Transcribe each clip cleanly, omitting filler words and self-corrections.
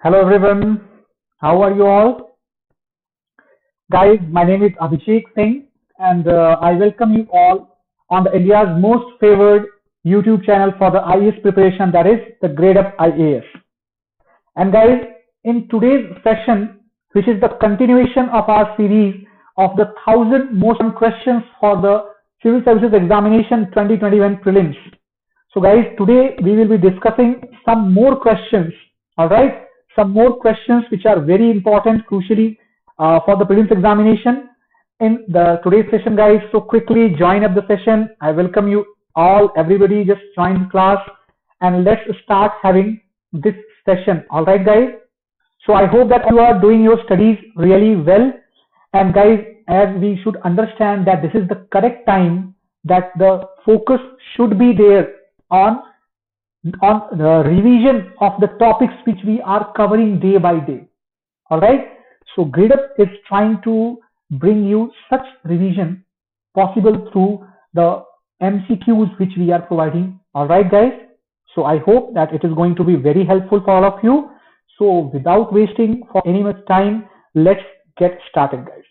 Hello everyone, how are you all? Guys, my name is Abhishek Singh and I welcome you all on the India's most favored YouTube channel for the IAS preparation, that is the Gradeup IAS. And guys, in today's session, which is the continuation of our series of the 1,000 most questions for the Civil Services Examination 2021 Prelims. So guys, today we will be discussing some more questions, alright? Some more questions which are very important, crucially for the prelims examination in the today's session, guys. So quickly join up the session. I welcome you all. Everybody just join the class and let's start having this session. All right, guys. So I hope that you are doing your studies really well. And guys, as we should understand that this is the correct time that the focus should be there on the revision of the topics which we are covering day by day. All right. So Gradeup is trying to bring you such revision possible through the MCQs which we are providing. All right, guys. So I hope that it is going to be very helpful for all of you. So without wasting for any much time, let's get started, guys.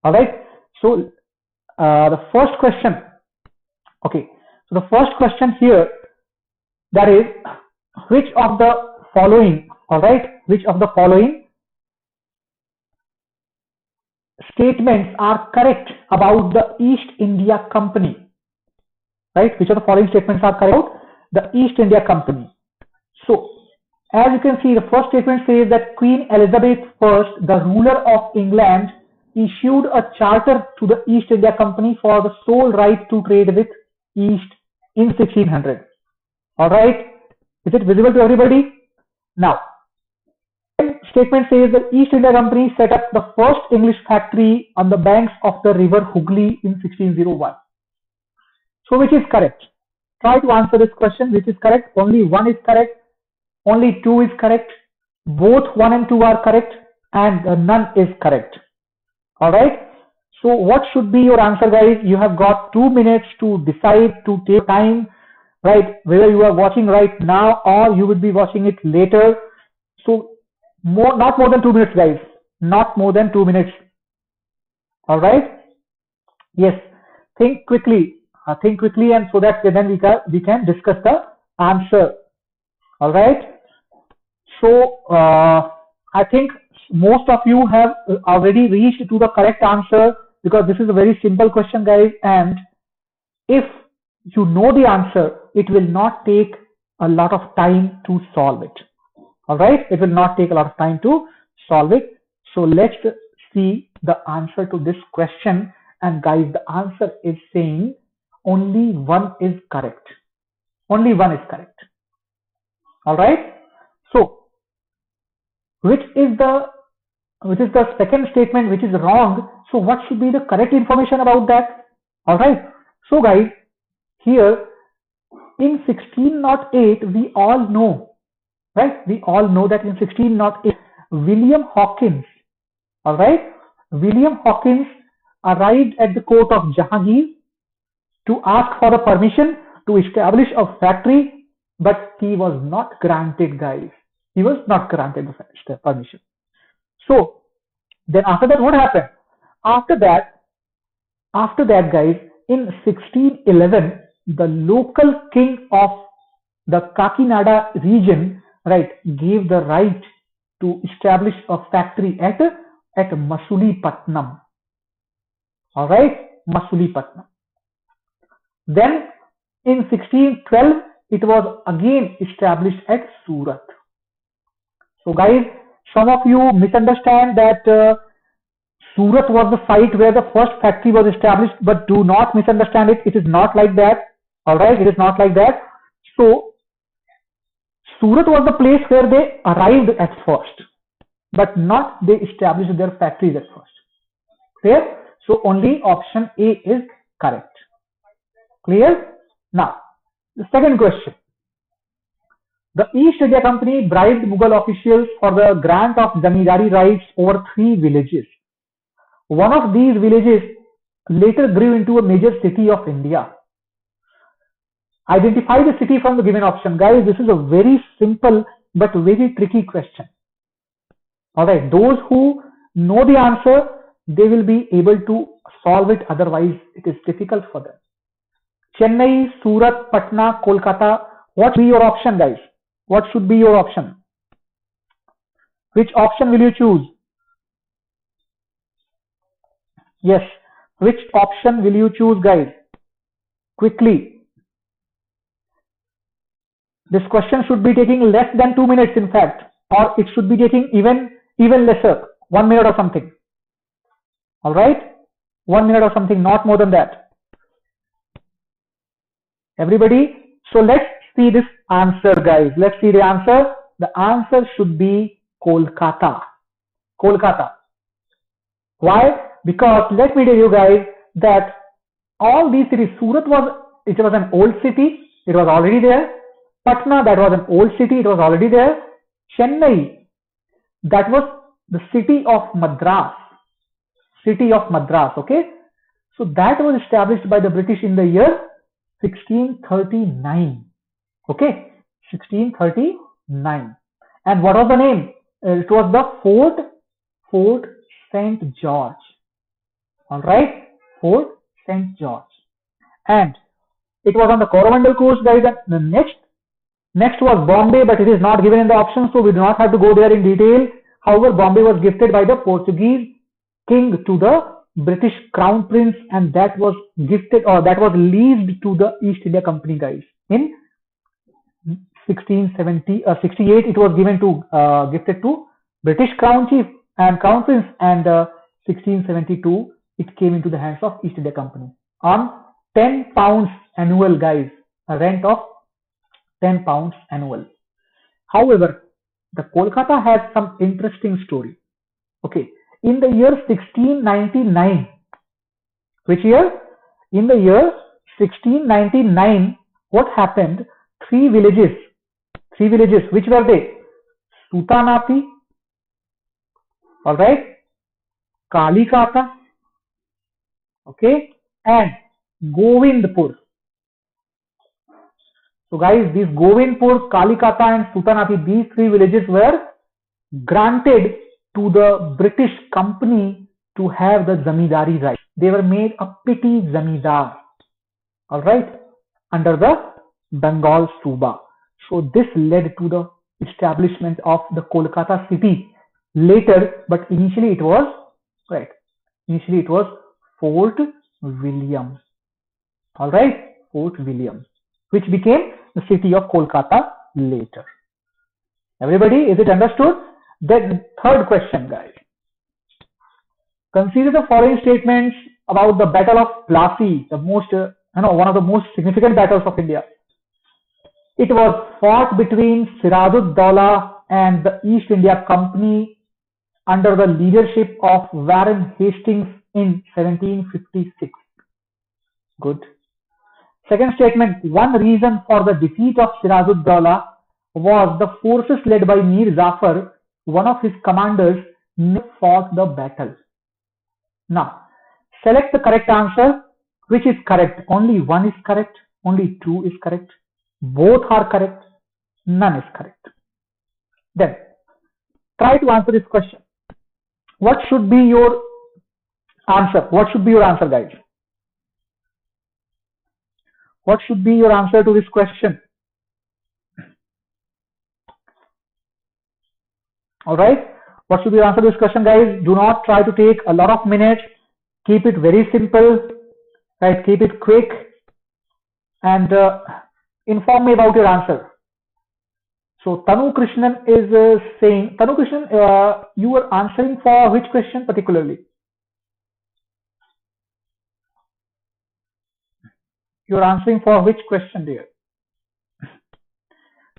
All right. So the first question. Okay. So the first question here, that is, which of the following, all right, which of the following statements are correct about the East India Company, right? Which of the following statements are correct about the East India Company? So, as you can see, the first statement says that Queen Elizabeth I, the ruler of England, issued a charter to the East India Company for the sole right to trade with East in 1600. All right, is it visible to everybody? Now, statement says the East India Company set up the first English factory on the banks of the river Hooghly in 1601. So which is correct? Try to answer this question. Which is correct? Only one is correct. Only two is correct. Both 1 and 2 are correct, and none is correct. All right. So what should be your answer, guys? You have got 2 minutes to decide, to take time. Right, whether you are watching right now or you will be watching it later. So not more than 2 minutes, guys. Not more than 2 minutes. All right. Yes. Think quickly. Think quickly, and so that then we can discuss the answer. All right. So I think most of you have already reached to the correct answer because this is a very simple question, guys. And if you know the answer, it will not take a lot of time to solve it. All right, it will not take a lot of time to solve it. So let's see the answer to this question. And guys, the answer is saying only one is correct. Only one is correct. All right. So which is the second statement which is wrong? So what should be the correct information about that? All right. So guys, here in 1608, we all know, right? We all know that in 1608, William Hawkins, all right? William Hawkins arrived at the court of Jahangir to ask for the permission to establish a factory, but he was not granted, guys. He was not granted the permission. So then after that, what happened? After that, guys, in 1611, the local king of the Kakinada region, right, gave the right to establish a factory at Masulipatnam. All right, Masulipatnam. Then in 1612, it was again established at Surat. So guys, some of you misunderstand that Surat was the site where the first factory was established, but do not misunderstand it. It is not like that. All right, it is not like that. So Surat was the place where they arrived at first, but not they established their factories at first. Clear? So only option A is correct. Clear? Now, the second question. The East India Company bribed Mughal officials for the grant of zamindari rights over 3 villages. One of these villages later grew into a major city of India. Identify the city from the given option. Guys, this is a very simple but very tricky question. All right, those who know the answer, they will be able to solve it. Otherwise, it is difficult for them. Chennai, Surat, Patna, Kolkata. What should be your option, guys? What should be your option? Which option will you choose? Yes. Which option will you choose, guys? Quickly. This question should be taking less than 2 minutes, in fact, or it should be taking even lesser, 1 minute or something. All right, 1 minute or something, not more than that. Everybody, so let's see this answer, guys. Let's see the answer. The answer should be Kolkata. Kolkata. Why? Because let me tell you guys that all these cities, Surat was an old city, it was already there. Patna, that was an old city, it was already there. Chennai, that was the city of Madras. City of Madras, okay? So that was established by the British in the year 1639. Okay, 1639. And what was the name? It was the Fort St. George. All right, Fort St. George. And it was on the Coromandel coast, guys. And the next was Bombay, but it is not given in the option, so we do not have to go there in detail. However, Bombay was gifted by the Portuguese king to the British Crown Prince, and that was gifted, or that was leased to the East India Company, guys. In 1668, it was gifted to British Crown Chief and Crown Prince, and 1672, it came into the hands of East India Company on £10 annual, guys, a rent of £10 annual. However, the Kolkata has some interesting story. Okay, in the year 1699, which year? In the year 1699, what happened? Three villages, which were they? Sutanati, all right, Kalikata, okay, and Govindpur. So guys, these Govindpur, Kalikata and Sutanati, these three villages were granted to the British company to have the zamindari right. They were made a petty zamindar, all right, under the Bengal Suba. So this led to the establishment of the Kolkata city later, but initially it was Fort William, all right, Fort William, which became the city of Kolkata later. Everybody, is it understood? Then third question, guys. Consider the following statements about the Battle of Plassey, the most, one of the most significant battles of India. It was fought between Siraj-ud-Daulah and the East India Company under the leadership of Warren Hastings in 1756. Good. Second statement, one reason for the defeat of Siraj-ud-Daulah was the forces led by Mir Jafar. One of his commanders never fought the battle. Now, select the correct answer. Which is correct? Only one is correct. Only two is correct. Both are correct. None is correct. Then, try to answer this question. What should be your answer? What should be your answer, guys? What should be your answer to this question? All right. What should be your answer to this question, guys? Do not try to take a lot of minutes. Keep it very simple. Right. Keep it quick. And inform me about your answer. So Tanu Krishnan is saying, Tanu Krishnan, you were answering for which question particularly? You are answering for which question, dear?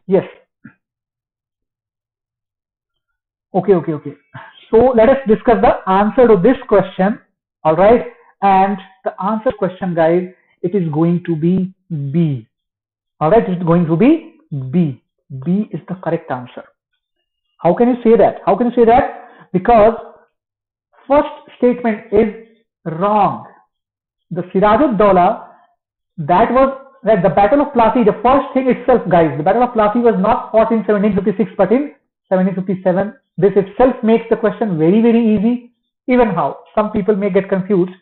Yes. Okay. So let us discuss the answer to this question. All right. And the answer question, guys, it is going to be B. All right. It's going to be B. B is the correct answer. How can you say that? How can you say that? Because first statement is wrong. The Siraj-ud-Daulah, that was the Battle of Plassey. The first thing itself, guys, the Battle of Plassey was not fought in 1756 but in 1757 This itself makes the question very, very easy. Even how some people may get confused,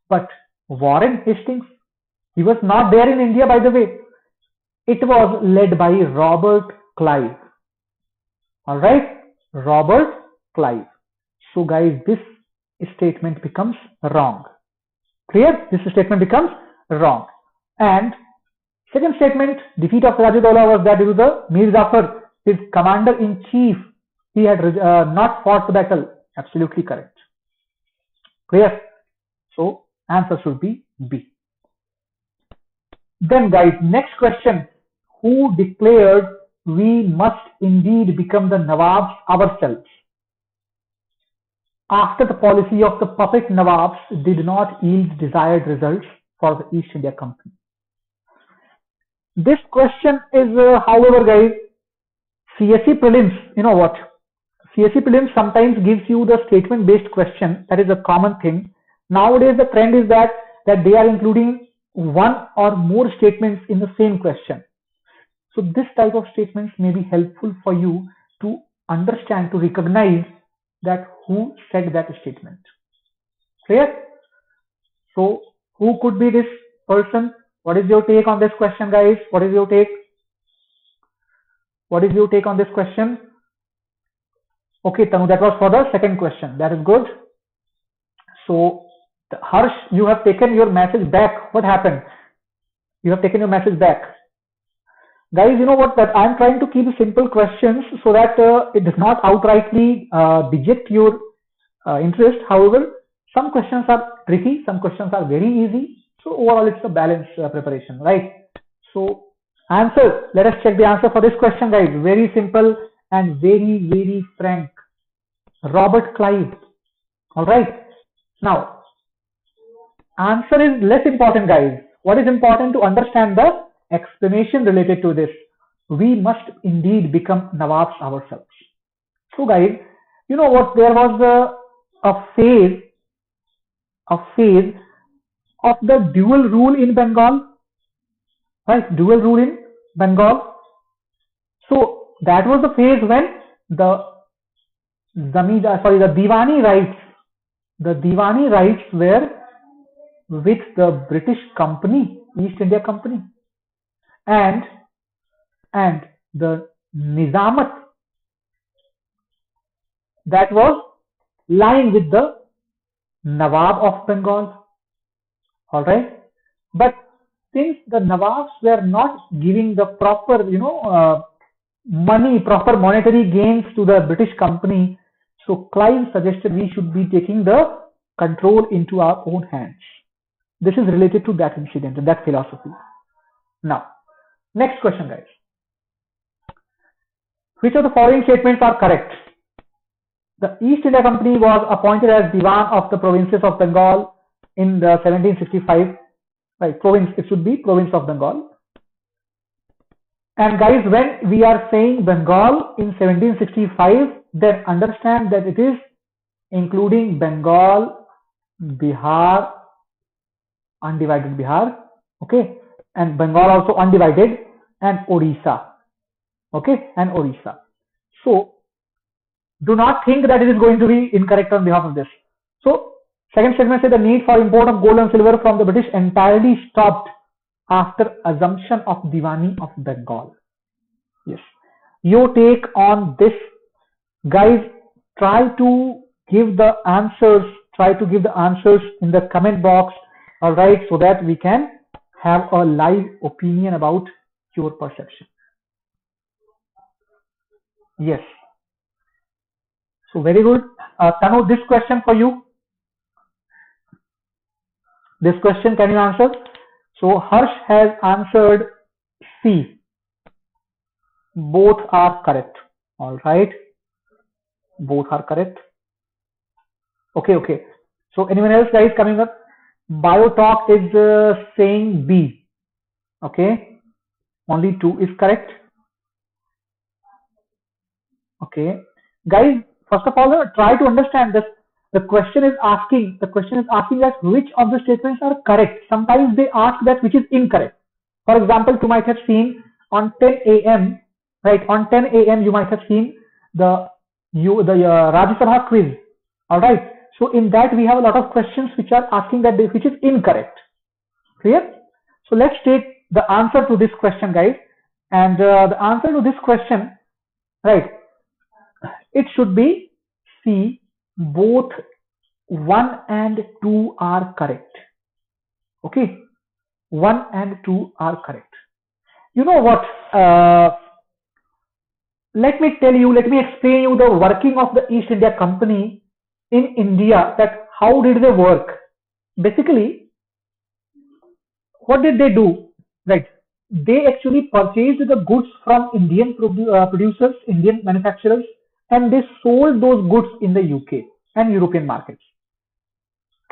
but Warren Hastings, he was not there in India, by the way. It was led by Robert Clive. All right, Robert Clive. So guys, this statement becomes wrong. Clear? This statement becomes wrong. And second statement, defeat of Sirajuddaula was that due to the Mir Jafar, his commander-in-chief, he had not fought the battle. Absolutely correct. Clear? So answer should be B. Then guys, next question. Who declared we must indeed become the Nawabs ourselves after the policy of the puppet Nawabs did not yield desired results for the East India Company? This question is, however guys, CSE Prelims, you know what? CSE Prelims sometimes gives you the statement based question. That is a common thing. Nowadays the trend is that they are including one or more statements in the same question. So this type of statements may be helpful for you to understand, to recognize that who said that statement. Clear? So who could be this person? What is your take on this question, guys? What is your take? What is your take on this question? Okay, Tanu, that was for the second question. That is good. So Harsh, you have taken your message back. What happened? You have taken your message back. Guys, you know what? That I'm trying to keep simple questions so that it does not outrightly deject your interest. However, some questions are tricky, some questions are very easy. So overall, it's a balanced preparation, right? So answer. Let us check the answer for this question, guys. Very simple and very, very frank. Robert Clive. All right. Now, answer is less important, guys. What is important to understand the explanation related to this? We must indeed become Nawabs ourselves. So guys, you know what? There was a phase of the dual rule in Bengal, right? Dual rule in Bengal. So that was the phase when the Diwani rights were with the British Company, East India Company, and the Nizamat, that was lying with the Nawab of Bengal. All right, but since the Nawabs were not giving the proper, money, proper monetary gains to the British Company, so Clive suggested we should be taking the control into our own hands. This is related to that incident and that philosophy. Now, next question, guys. Which of the following statements are correct? The East India Company was appointed as Diwan of the provinces of Bengal in the 1765. Right, province, it should be province of Bengal. And guys, when we are saying Bengal in 1765, then understand that it is including Bengal, Bihar, undivided Bihar, okay, and Bengal also undivided, and Odisha, okay, and Odisha. So do not think that it is going to be incorrect on behalf of this. So second statement says the need for import of gold and silver from the British entirely stopped after assumption of Diwani of Bengal. Yes, your take on this, guys. Try to give the answers. Try to give the answers in the comment box. All right, so that we can have a live opinion about your perception. Yes. So very good. Tanu, this question for you. This question, can you answer? So Harsh has answered C. Both are correct. All right. Both are correct. Okay. So anyone else, guys, coming up? BioTalk is saying B. Okay. Only 2 is correct. Okay. Guys, first of all, try to understand this. The question is asking that which of the statements are correct. Sometimes they ask that which is incorrect. For example, you might have seen on 10 a.m. right? On 10 a.m. you might have seen the Rajya Sabha quiz. All right. So in that we have a lot of questions which are asking that which is incorrect. Clear? So let's take the answer to this question, guys. And the answer to this question, right? It should be C. Both 1 and 2 are correct. Okay, 1 and 2 are correct. You know what? Let me explain you the working of the East India Company in India, that how did they work. Basically, what did they do? Right, they actually purchased the goods from Indian producers, Indian manufacturers, and they sold those goods in the UK and European markets.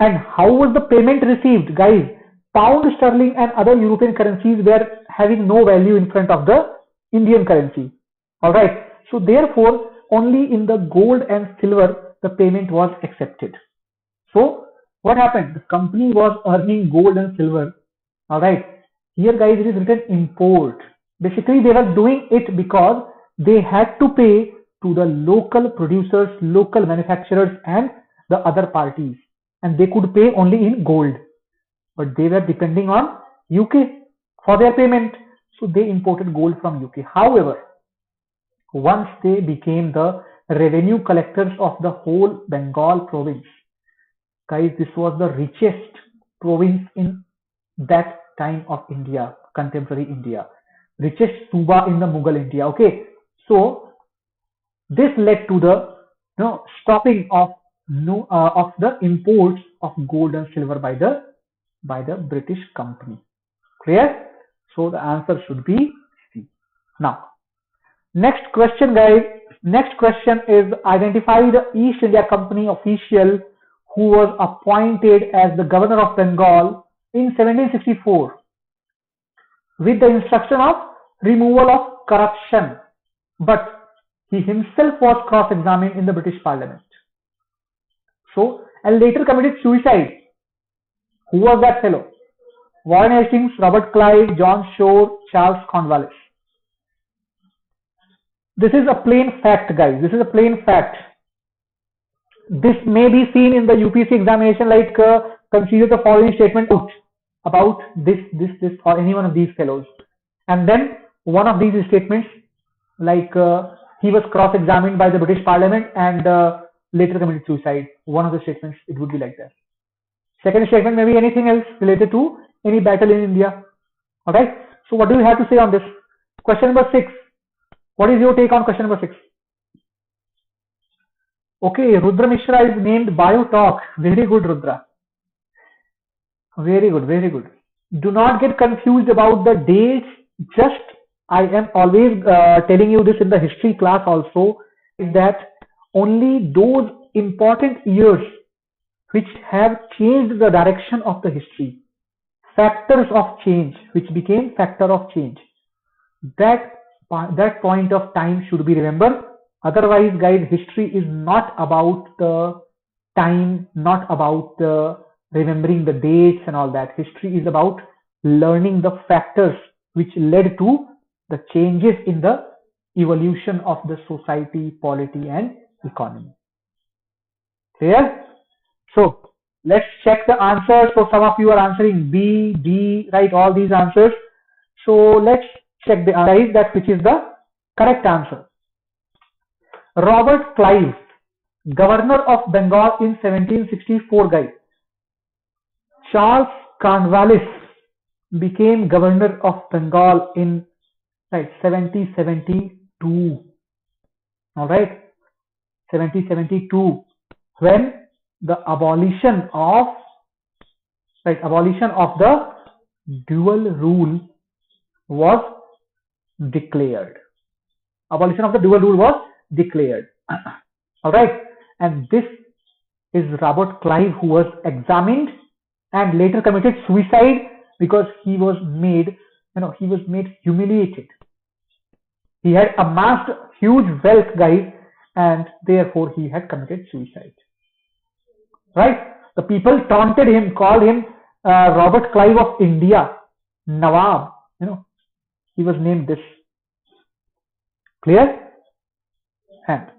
And how was the payment received, guys? Pound sterling and other European currencies were having no value in front of the Indian currency. All right. So therefore, only in the gold and silver the payment was accepted. So what happened? The company was earning gold and silver. All right. Here, guys, it is written import. Basically, they were doing it because they had to pay to the local producers, local manufacturers, and the other parties, and they could pay only in gold. But they were depending on UK for their payment, so they imported gold from UK. However, once they became the revenue collectors of the whole Bengal province, guys, this was the richest province in that time of India, contemporary India, richest Suba in the Mughal India. Okay, so this led to the stopping of the imports of gold and silver by the British company. Clear? So the answer should be C. Now, next question, guys. Next question is, identify the East India Company official who was appointed as the governor of Bengal in 1764 with the instruction of removal of corruption, but he himself was cross-examined in the British Parliament. So, and later committed suicide. Who was that fellow? Warren Hastings, Robert Clive, John Shore, Charles Cornwallis. This is a plain fact, guys. This is a plain fact. This may be seen in the UPSC examination, like consider the following statement about this or any one of these fellows, and then one of these statements, like he was cross-examined by the British Parliament and later committed suicide. One of the statements, it would be like that. Second statement may be anything else related to any battle in India. All right. So what do you have to say on this? Question number 6. What is your take on question number 6? Okay, Rudra Mishra is named Biotalk. Very good, Rudra. Very good, very good. Do not get confused about the dates. Just, I am always telling you this in the history class also, is that only those important years which have changed the direction of the history, factors of change, which became factor of change, that point of time should be remembered. Otherwise, guys, history is not about the time, not about remembering the dates and all that. History is about learning the factors which led to the changes in the evolution of the society, polity, and economy. Clear? So let's check the answers. So some of you are answering B, D, right? All these answers. So let's check the answer, that which is the correct answer. Robert Clive, governor of Bengal in 1764, guys. Charles Cornwallis became governor of Bengal in 1772. All right, 1772, when the abolition of the dual rule was declared. Abolition of the dual rule was declared. All right, and this is Robert Clive, who was examined and later committed suicide because he was made humiliated. He had amassed huge wealth, guys, and therefore he had committed suicide. Right? The people taunted him, called him Robert Clive of India, Nawab. He was named this. Clear? And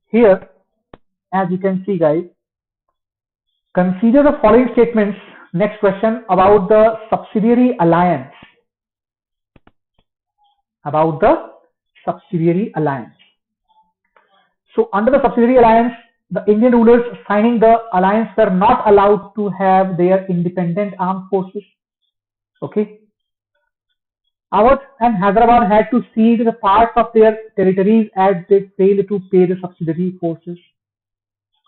Here, as you can see, guys, consider the following statements. Next question about the subsidiary alliance. About the subsidiary alliance. So, under the subsidiary alliance, the Indian rulers signing the alliance were not allowed to have their independent armed forces. Okay. Awadh and Hyderabad had to cede the parts of their territories as they failed to pay the subsidiary forces.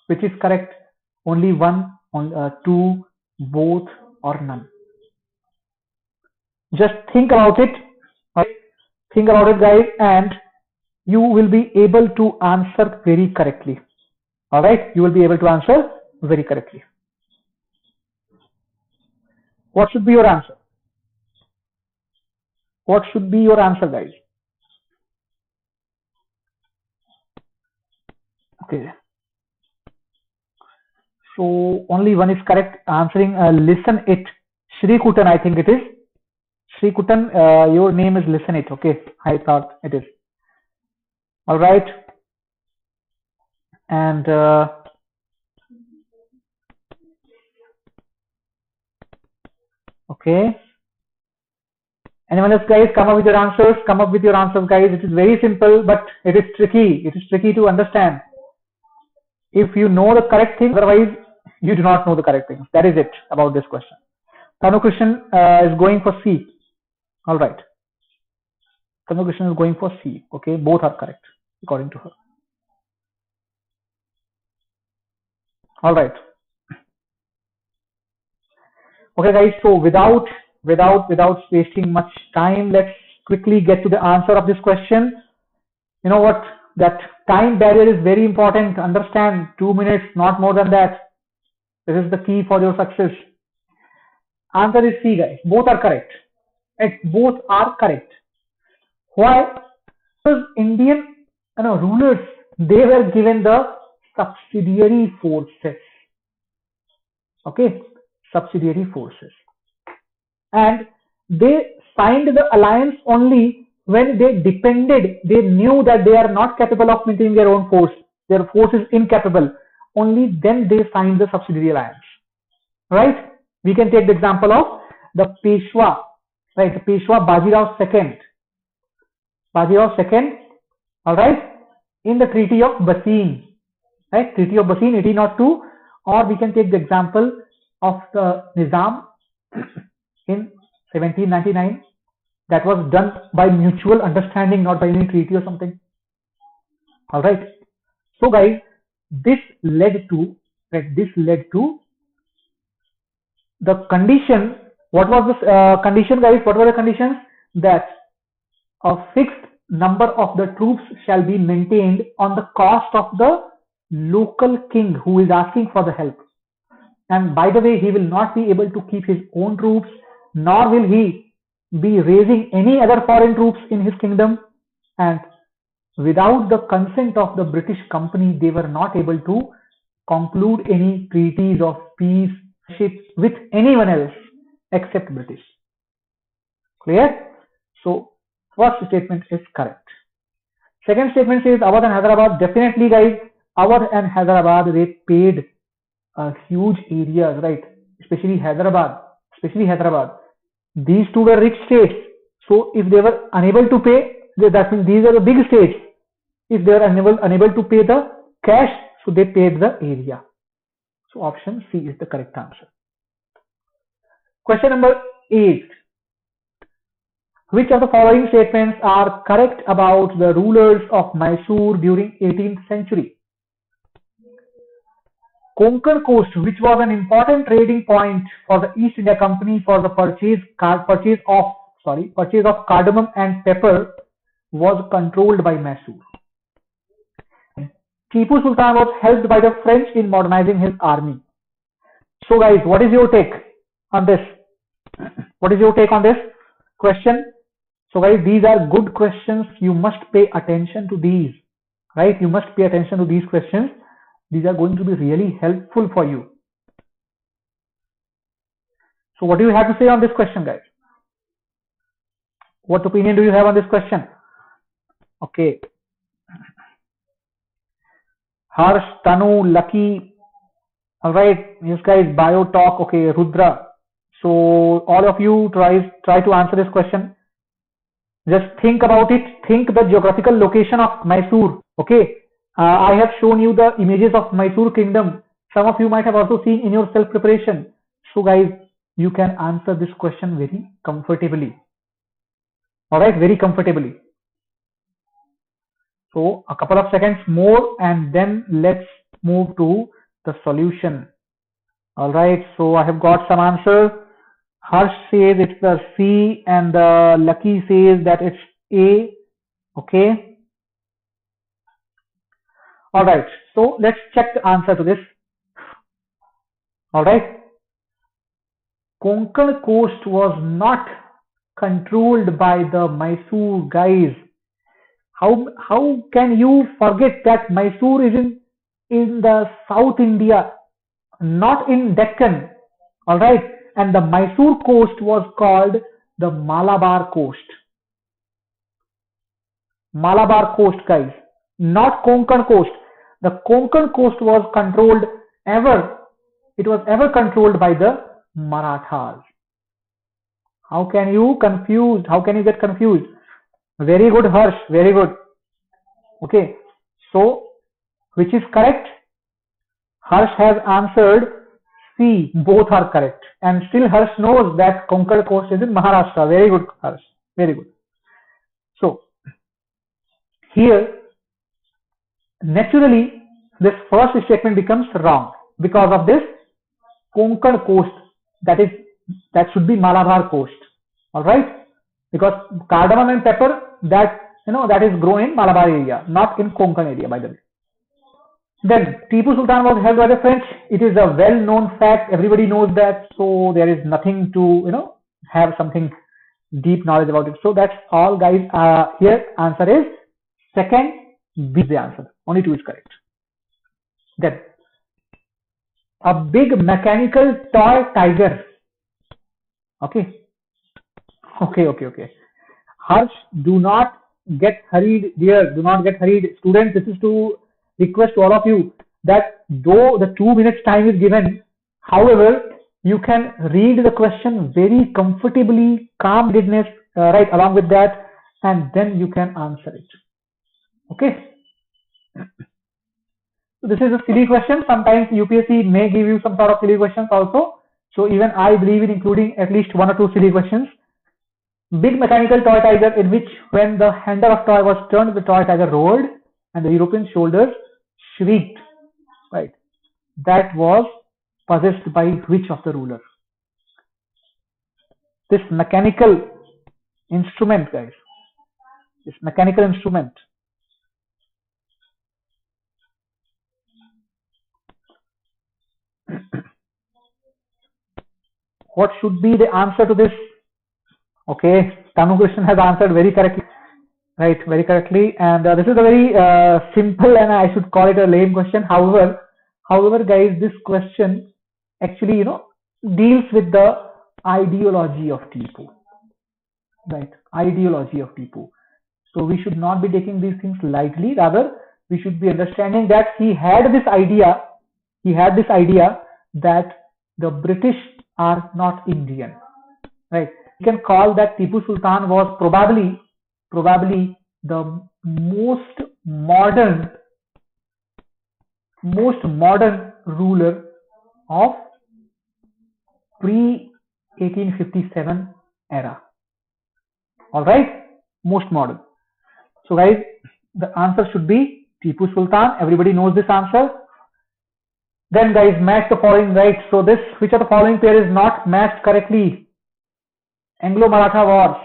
Which is correct? Only one, two, both, or none? Just think about it. Right? Think about it, guys, and you will be able to answer very correctly. All right, you will be able to answer very correctly. What should be your answer? What should be your answer, guys? Okay. So only one is correct. Answering listen it. Shri Kutan, I think it is. Shri Kutan, your name is listen it. Okay, I thought it is. All right. And okay. Anyone else, guys? Come up with your answers. Come up with your answers, guys. It is very simple, but it is tricky. It is tricky to understand. If you know the correct thing, otherwise you do not know the correct things. That is it about this question. Tanu Krishnan is going for C. All right. Tanu Krishnan is going for C. Okay, both are correct according to her. All right. Okay, guys. So without wasting much time, let's quickly get to the answer of this question. You know what? That time barrier is very important. Understand, 2 minutes, not more than that. This is the key for your success. Answer is C, guys. Both are correct. Both are correct. Why? Because Indian rulers, they were given the subsidiary forces. Okay, subsidiary forces. And they signed the alliance only when they knew that they are not capable of maintaining their own force. Their force is incapable. Only then they signed the subsidiary alliance. Right? We can take the example of the Peshwa, right? The Peshwa Bajirao II. Bajirao II, all right, in the Treaty of Bassein, right? Treaty of Bassein, 1802, or we can take the example of the Nizam in 1799. That was done by mutual understanding, not by any treaty or something. All right. So, guys, this led to the condition. What was this condition, guys? What were the conditions? That a fixed number of the troops shall be maintained on the cost of the local king who is asking for the help. And by the way, he will not be able to keep his own troops, nor will he be raising any other foreign troops in his kingdom. And without the consent of the British company, they were not able to conclude any treaties of peace with anyone else except British. Clear? So, first statement is correct. Second statement says Awadh and Hyderabad. Definitely, guys, Awadh and Hyderabad, they paid huge areas, right? Especially Hyderabad. These two were rich states. So if they were unable to pay, that means these are the big states. If they are unable to pay the cash, so they paid the area. So option C is the correct answer. Question number 8. Which of the following statements are correct about the rulers of Mysore during 18th century? Konkan coast, which was an important trading point for the East India Company for the purchase of cardamom and pepper, was controlled by Mysore. Tipu Sultan was helped by the French in modernizing his army. So, guys, what is your take on this? What is your take on this question? So, guys, these are good questions. You must pay attention to these, right? You must pay attention to these questions. These are going to be really helpful for you. So what do you have to say on this question, guys? What opinion do you have on this question? Okay. Harsh, Tanu, Lucky. All right, yes guys, bio talk. Okay, Rudra. So all of you try to answer this question. Just think about it. Think the geographical location of Mysore. Okay, I have shown you the images of Mysore Kingdom. Some of you might have also seen in your self preparation. So guys, you can answer this question very comfortably. All right, very comfortably. So a couple of seconds more and then let's move to the solution. All right, so I have got some answers. Harsh says it's the C and the Lucky says that it's A. Okay. All right, so let's check the answer to this. All right. Konkan coast was not controlled by the Mysore guys. How can you forget that Mysore is in the South India, not in Deccan? All right, and the Mysore coast was called the Malabar coast. Malabar coast, guys, not Konkan coast. The Konkan coast was controlled it was ever controlled by the Marathas. How can you confused? How can you get confused? Very good, Harsh. Very good. Okay. So, which is correct? Harsh has answered C. Both are correct. And still Harsh knows that Konkan coast is in Maharashtra. Very good, Harsh. Very good. So, here, naturally, this first statement becomes wrong because of this Konkan coast. That should be Malabar coast. All right, because cardamom and pepper that is grown in Malabar area, not in Konkan area, by the way. Then Tipu Sultan was held by the French. It is a well-known fact. Everybody knows that. So there is nothing to have something deep knowledge about it. So that's all, guys. Here answer is second. B is the answer. Only two is correct. Then a big mechanical toy tiger. Okay. Harsh, do not get hurried, dear. Do not get hurried. Students, this is to request to all of you that though the 2 minutes time is given, however, you can read the question very comfortably, calm-headedness, right, along with that, and then you can answer it. Okay. So this is a silly question. Sometimes UPSC may give you some sort of silly questions also. So even I believe in including at least 1 or 2 silly questions. Big mechanical toy tiger, in which when the handle of toy was turned, the toy tiger roared and the European shoulders shrieked. Right. That was possessed by which of the rulers? This mechanical instrument, guys. This mechanical instrument. What should be the answer to this? Okay, Tanu Krishnan has answered very correctly. Right, very correctly. And this is a very simple and I should call it a lame question. However, guys, this question actually, deals with the ideology of Tipu. Right, ideology of Tipu. So we should not be taking these things lightly. Rather, we should be understanding that he had this idea. He had this idea that the British are not Indian. Right. You can call that Tipu Sultan was probably the most modern ruler of pre-1857 era. All right, most modern. So guys, the answer should be Tipu Sultan. Everybody knows this answer. Then guys, match the following, right? So this, which of the following pair is not matched correctly? Anglo-Maratha Wars,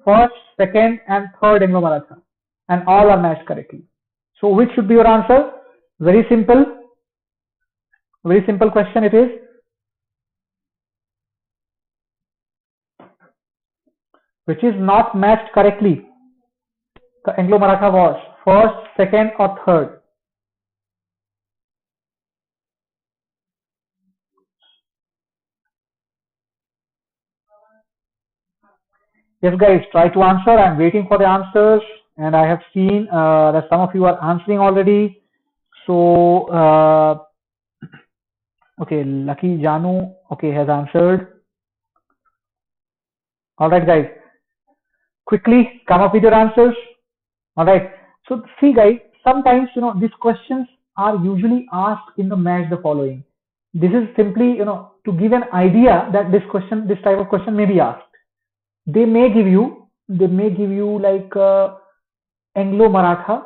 first, second, and third Anglo-Maratha, and all are matched correctly. So which should be your answer? Very simple question it is. Which is not matched correctly? The Anglo-Maratha Wars, first, second, or third? Yes, guys, try to answer. I'm waiting for the answers, and I have seen that some of you are answering already. So, okay, Lucky Janu, okay, has answered. All right, guys, quickly come up with your answers. All right. So see, guys, sometimes these questions are usually asked in the match the following. This is simply to give an idea that this type of question may be asked. They may give you like Anglo-Maratha,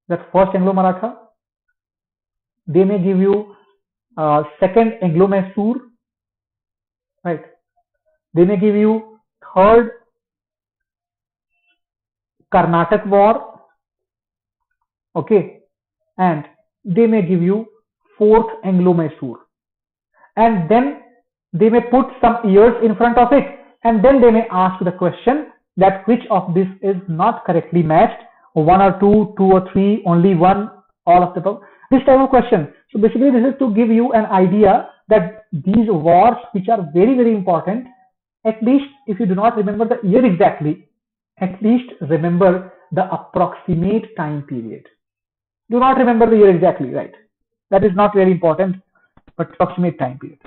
that first Anglo-Maratha. They may give you second Anglo-Mysore, right? They may give you third Karnataka War, okay, and they may give you fourth Anglo-Mysore, and then they may put some years in front of it, and then they may ask the question that which of this is not correctly matched, one or two, two or three, only one, all of the above. This type of question. So basically, this is to give you an idea that these wars, which are very, very important, at least if you do not remember the year exactly, at least remember the approximate time period. Do not remember the year exactly, right? That is not very important, but approximate time period.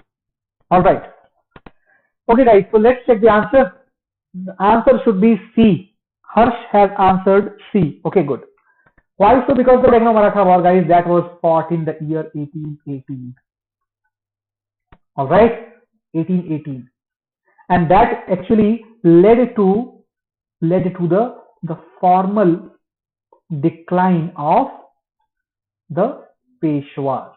All right. Okay, guys, so let's check the answer. The answer should be C. Harsh has answered C. Okay, good. Why so? Because the Anglo-Maratha War, guys, that was fought in the year 1818. All right, 1818, and that actually led to the formal decline of the Peshwas.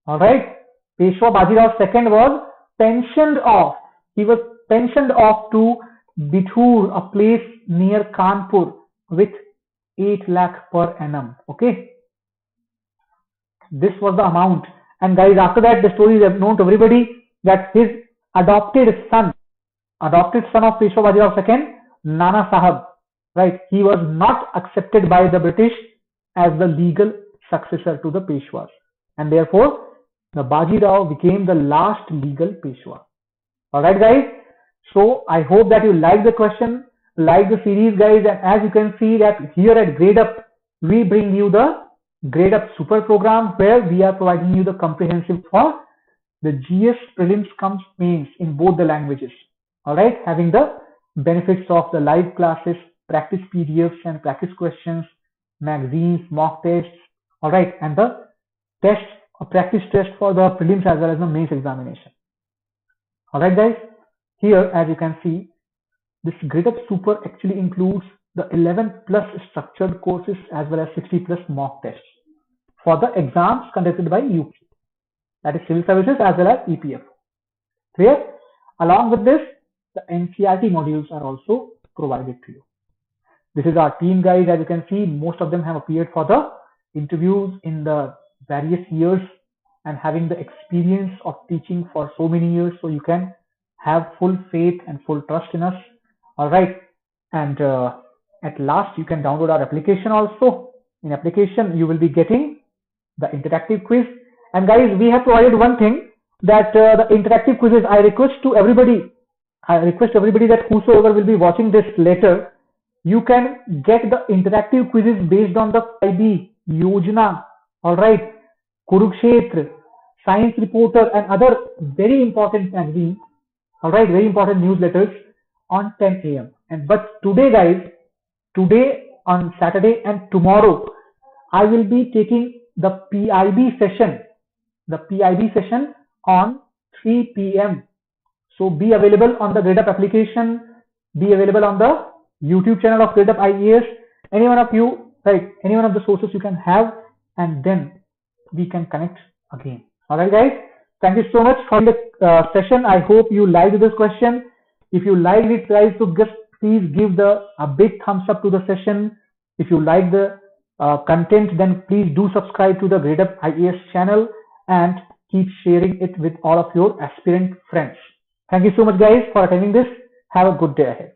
All right, Peshwa Bajirao II was pensioned off. He was pensioned off to Bithur, a place near Kanpur, with 8 lakh per annum. Okay, this was the amount. And guys, after that, the story is known to everybody that his adopted son of Peshwa Bajirao II, Nana Sahab, right? He was not accepted by the British as the legal successor to the Peshwas, and therefore the Bajirao became the last legal Peshwa. All right, guys. So I hope that you like the question, like the series, guys. And as you can see that here at Gradeup, we bring you the Gradeup Super program, where we are providing you the comprehensive for the GS prelims comes mains in both the languages. All right, having the benefits of the live classes, practice PDFs and practice questions, magazines, mock tests. All right, and the test, a practice test for the prelims as well as the mains examination. All right, guys. Here, as you can see, this Gradeup Super actually includes the 11 plus structured courses as well as 60 plus mock tests for the exams conducted by UP, that is Civil Services as well as EPFO. Clear? Along with this, the NCERT modules are also provided to you. This is our team, guys. As you can see, most of them have appeared for the interviews in the various years and having the experience of teaching for so many years, so you can have full faith and full trust in us. All right, and at last you can download our application also. In application you will be getting the interactive quiz, and guys, we have provided one thing, that the interactive quizzes, I request everybody that whosoever will be watching this later, you can get the interactive quizzes based on the IB, Yojana, all right, Kurukshetra, Science Reporter and other very important magazines, all right, very important newsletters on 10 a.m. And but today, guys, today on Saturday and tomorrow, I will be taking the PIB session on 3 p.m. So be available on the Gradeup application, be available on the YouTube channel of Gradeup IAS, any one of you, right, any one of the sources you can have, and then we can connect again. All right, guys. Thank you so much for the session. I hope you liked this question. If you liked it, guys, so just please give a big thumbs up to the session. If you like the content, then please do subscribe to the Gradeup IAS channel and keep sharing it with all of your aspirant friends. Thank you so much, guys, for attending this. Have a good day ahead.